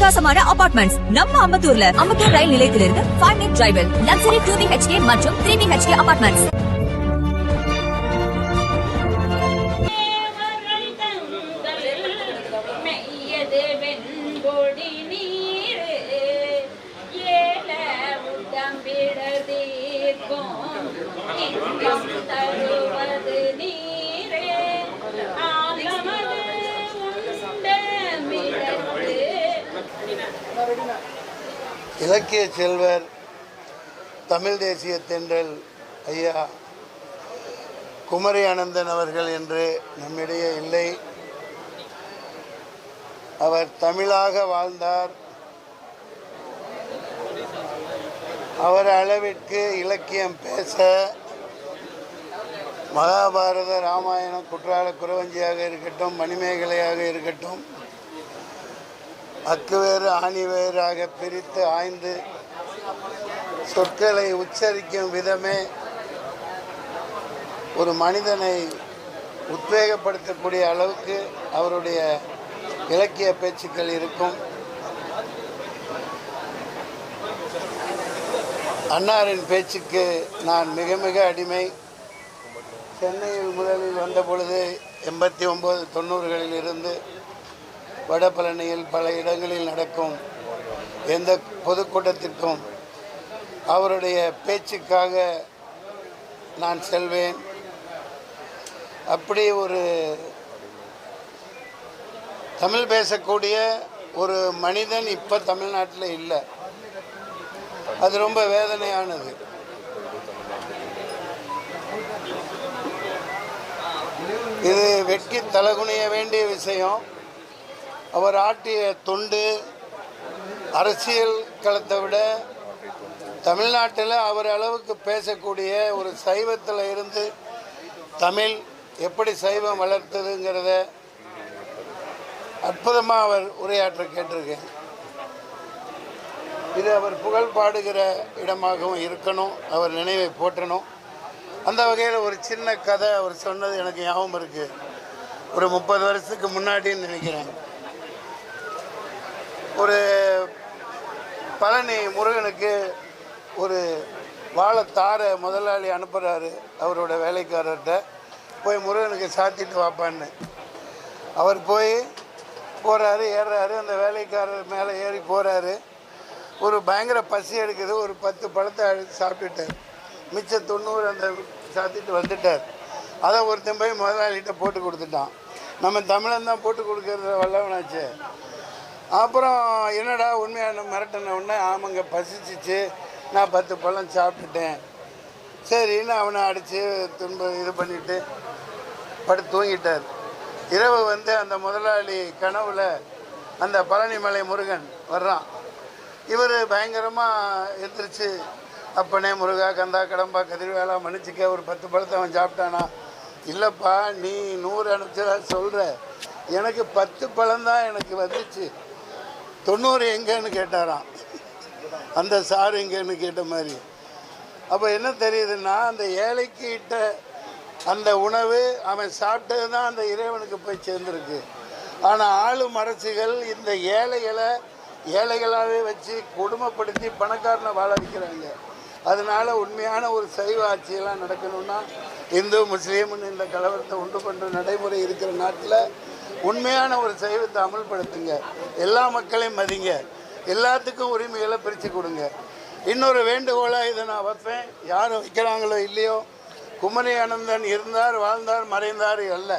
அட்டகாசமான அபார்ட்மெண்ட்ஸ் நம்ம அம்பத்தூர்ல. அம்பத்தூர் ரயில் நிலையத்திலிருந்து 5 minute டிரைவில் லக்ஸரி 2 BHK மற்றும் 3 BHK அபார்ட்மெண்ட்ஸ். இலக்கிய செல்வர் தமிழ் தேசிய தென்றல் ஐயா குமரி அனந்தன் அவர்கள் என்று நம்மிடையே இல்லை. அவர் தமிழாக வாழ்ந்தார். அவர் அளவிற்கு இலக்கியம் பேச மகாபாரத ராமாயணம் குற்றால குறவஞ்சியாக இருக்கட்டும், மணிமேகலையாக இருக்கட்டும், அக்குவேறு ஆணிவேறாக பிரித்து ஆய்ந்து சொற்களை உச்சரிக்கும் விதமே ஒரு மனிதனை உத்வேகப்படுத்தக்கூடிய அளவுக்கு அவருடைய இலக்கிய பேச்சுக்கள் இருக்கும். அன்னாரின் பேச்சுக்கு நான் மிக மிக அடிமை. சென்னையில் முதலில் வந்த பொழுது 89, 90களில் இருந்து வடபழனியில் பல இடங்களில் நடக்கும் எந்த பொதுக்கூட்டத்திற்கும் அவருடைய பேச்சுக்காக நான் செல்வேன். அப்படி ஒரு தமிழ் பேசக்கூடிய ஒரு மனிதன் இப்போ தமிழ்நாட்டில் இல்லை. அது ரொம்ப வேதனையானது. இது வெட்கி தலகுனிய வேண்டிய விஷயம். அவர் ஆற்றிய தொண்டு அரசியல் களத்தை விட தமிழ்நாட்டில் அவர் அளவுக்கு பேசக்கூடிய ஒரு சைவத்தில் இருந்து தமிழ் எப்படி சைவம் வளர்த்ததுங்கிறத அற்புதமாக அவர் உரையாற்ற கேட்டிருக்கேன். இது அவர் புகழ் பாடுகிற இடமாகவும் இருக்கணும், அவர் நினைவை போற்றணும். அந்த வகையில் ஒரு சின்ன கதை அவர் சொன்னது எனக்கு ஞாபகம் இருக்குது. ஒரு 30 வருஷத்துக்கு முன்னாடின்னு நினைக்கிறேன். ஒரு பழனி முருகனுக்கு ஒரு வாழைத்தாரை முதலாளி அனுப்புகிறாரு அவரோட வேலைக்காரர்கிட்ட, போய் முருகனுக்கு சாத்திட்டு வாப்பான்னு. அவர் போய் போகிறாரு, ஏறுறாரு. அந்த வேலைக்காரர் மேலே ஏறி போகிறாரு. ஒரு பயங்கர பசி எடுக்குது. ஒரு 10 பழத்தை சாப்பிட்டுட்டார். மிச்சம் 90 அந்த சாத்திட்டு வந்துட்டார். அதை ஒருத்தன் போய் முதலாளிகிட்ட போட்டு கொடுத்துட்டான். நம்ம தமிழன் தான் போட்டு கொடுக்கறத வல்லவனாச்சு. அப்புறம் என்னடா உண்மையான மிரட்டின உடனே, ஆமாங்க பசிச்சிச்சு, நான் 10 பழம் சாப்பிட்டுட்டேன். சரின்னு அவனை அடித்து இது பண்ணிவிட்டு படுத்து தூங்கிட்டார். இரவு வந்து அந்த முதலாளி கனவுல அந்த பழனிமலை முருகன் வர்றான். இவர் பயங்கரமாக எந்திரிச்சு, அப்பனே முருகா, கந்தா, கடம்பா, கதிர்வேலா, மன்னிச்சிக்க, ஒரு 10 பழத்தை அவன் சாப்பிட்டானா? இல்லைப்பா, நீ 100 அனுப்பிச்சதா சொல்கிற, எனக்கு 10 பழம்தான் எனக்கு வந்துச்சு, 90 எங்கேன்னு கேட்டாராம். அந்த சாறு எங்கேன்னு கேட்ட மாதிரி. அப்போ என்ன தெரியுதுன்னா, அந்த ஏழைக்கு இட்ட அந்த உணவு அவன் சாப்பிட்டது தான் அந்த இறைவனுக்கு போய் சேர்ந்துருக்கு. ஆனால் ஆளும் அரசுகள் இந்த ஏழைகளாகவே வச்சு கொடுமைப்படுத்தி பணக்காரனை வாழ வைக்கிறாங்க. அதனால் உண்மையான ஒரு சைவ ஆட்சியெல்லாம் நடக்கணும்னா இந்து முஸ்லீம்னு இந்த கலவரத்தை உண்டு பண்ணுற நடைமுறை இருக்கிற நாட்டில் உண்மையான ஒரு சைவத்தை அமல்படுத்துங்க. எல்லா மக்களையும் மதிங்க, எல்லாத்துக்கும் உரிமைகளை பிரித்து கொடுங்க. இன்னொரு வேண்டுகோளாக இதை நான் வைப்பேன். யார் வைக்கிறாங்களோ இல்லையோ, குமரி அனந்தன் இருந்தார், வாழ்ந்தார், மறைந்தார் அல்ல.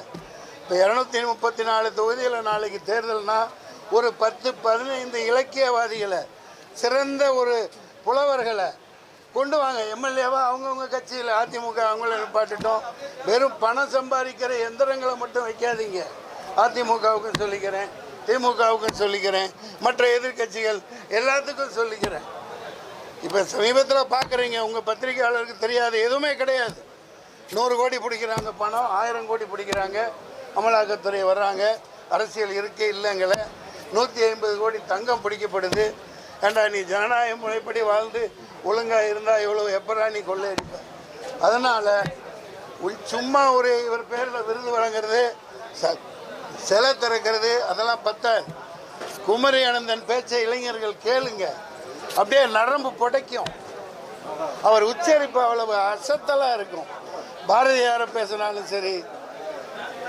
இப்போ 234 தொகுதியில் நாளைக்கு தேர்தல்னா ஒரு 10-15 இலக்கியவாதிகளை, சிறந்த ஒரு புலவர்களை கொண்டு வாங்க. எம்எல்ஏவா அவங்கவுங்க கட்சியில், அதிமுக அவங்கள நிப்பாட்டிட்டோம். வெறும் பணம் சம்பாதிக்கிற எந்திரங்களை மட்டும் வைக்காதீங்க. அதிமுகவுக்கும் சொல்லிக்கிறேன், திமுகவுக்கும் சொல்லிக்கிறேன், மற்ற எதிர்கட்சிகள் எல்லாத்துக்கும் சொல்லிக்கிறேன். இப்போ சமீபத்தில் பார்க்குறீங்க, உங்கள் பத்திரிகையாளருக்கு தெரியாது, எதுவுமே கிடையாது. 100 கோடி பிடிக்கிறாங்க பணம், 1000 கோடி பிடிக்கிறாங்க, அமலாக்கத்துறை வர்றாங்க, அரசியல் இருக்கே இல்லைங்கள, 150 கோடி தங்கம் பிடிக்கப்படுது. ஏண்டா நீ ஜனநாயக முறைப்படி வாழ்ந்து ஒழுங்காக இருந்தால் இவ்வளோ எப்படா நீ கொள்ளையடிப்ப? அதனால் சும்மா ஒரு இவர் பேரில் விருது வழங்குறது, சிலை திறக்கிறது, அதெல்லாம் பத்தாது. குமரி அனந்தன் பேச்சை இளைஞர்கள் கேளுங்க, அப்படியே நரம்பு புடைக்கும். அவர் உச்சரிப்பு அவ்வளவு அசத்தலாக இருக்கும். பாரதியாரை பேசினாலும் சரி,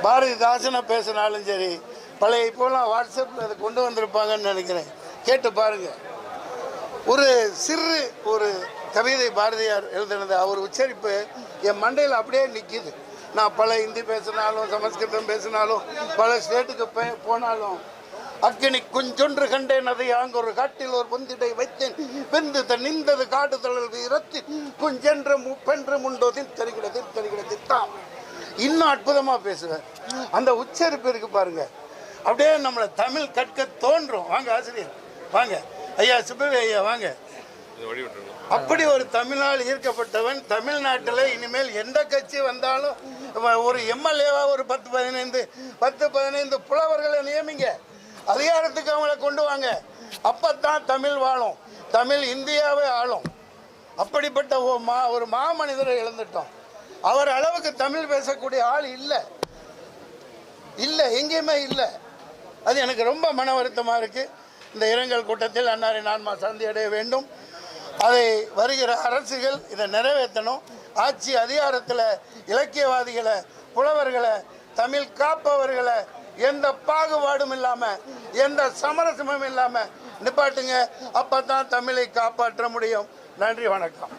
பாரதிதாசனை பேசினாலும் சரி, பழைய இப்போலாம் வாட்ஸ்அப்பில் அதை கொண்டு வந்திருப்பாங்கன்னு நினைக்கிறேன், கேட்டு பாருங்க. ஒரு சிறு ஒரு கவிதை பாரதியார் எழுதுனது, அவர் உச்சரிப்பு என் மண்டையில் அப்படியே நிற்கிது. நான் பல ஹிந்தி பேசினாலும் சமஸ்கிருதம் பேசினாலும் பல ஸ்டேட்டுக்கு போனாலும், அக்கினி குஞ்சொன்று கண்டேன் அதை அங்கு ஒரு காட்டில் ஒரு பொந்திடை வைத்தேன் வெந்து நின்றது காடு தழல் வீரத்து குஞ்சென்று பென்று முண்டோதின் தெரிகிறதாம். இன்னும் அற்புதமாக பேசுவேன். அந்த உச்சரிப்பு இருக்கு பாருங்க, அப்படியே நம்மளை தமிழ் கற்க தோன்றும். வாங்க ஆசிரியர், வாங்க ஐயா, சுப்பவி ஐயா வாங்க. அப்படி ஒரு தமிழால் ஈர்க்கப்பட்டவன். தமிழ்நாட்டில் இனிமேல் எந்த கட்சி வந்தாலும் ஒரு எம்எல்ஏவா ஒரு 10-15 புலவர்களை நியமிங்க, அதிகாரத்துக்கு அவங்கள கொண்டு வாங்க. அப்பத்தான் தமிழ் வாழும், தமிழ் இந்தியாவை ஆளும். அப்படிப்பட்ட ஒரு மாமனிதரை இழந்துட்டோம். அவர் அளவுக்கு தமிழ் பேசக்கூடிய ஆள் இல்லை, எங்கேயுமே இல்லை. அது எனக்கு ரொம்ப மன வருத்தமாக இருக்குது. இந்த இரங்கல் கூட்டத்தில் அன்னாரின் ஆன்மா சாந்தி அடைய வேண்டும். அதை வருகிற அரசுகள் இதை நிறைவேற்றணும். ஆட்சி அதிகாரத்தில் இலக்கியவாதிகளை, புலவர்களை, தமிழ் காப்பவர்களை எந்த பாகுபாடும் இல்லாமல், எந்த சமரசமும் இல்லாமல் நிப்பாட்டுங்க. அப்போ தான் தமிழை காப்பாற்ற முடியும். நன்றி, வணக்கம்.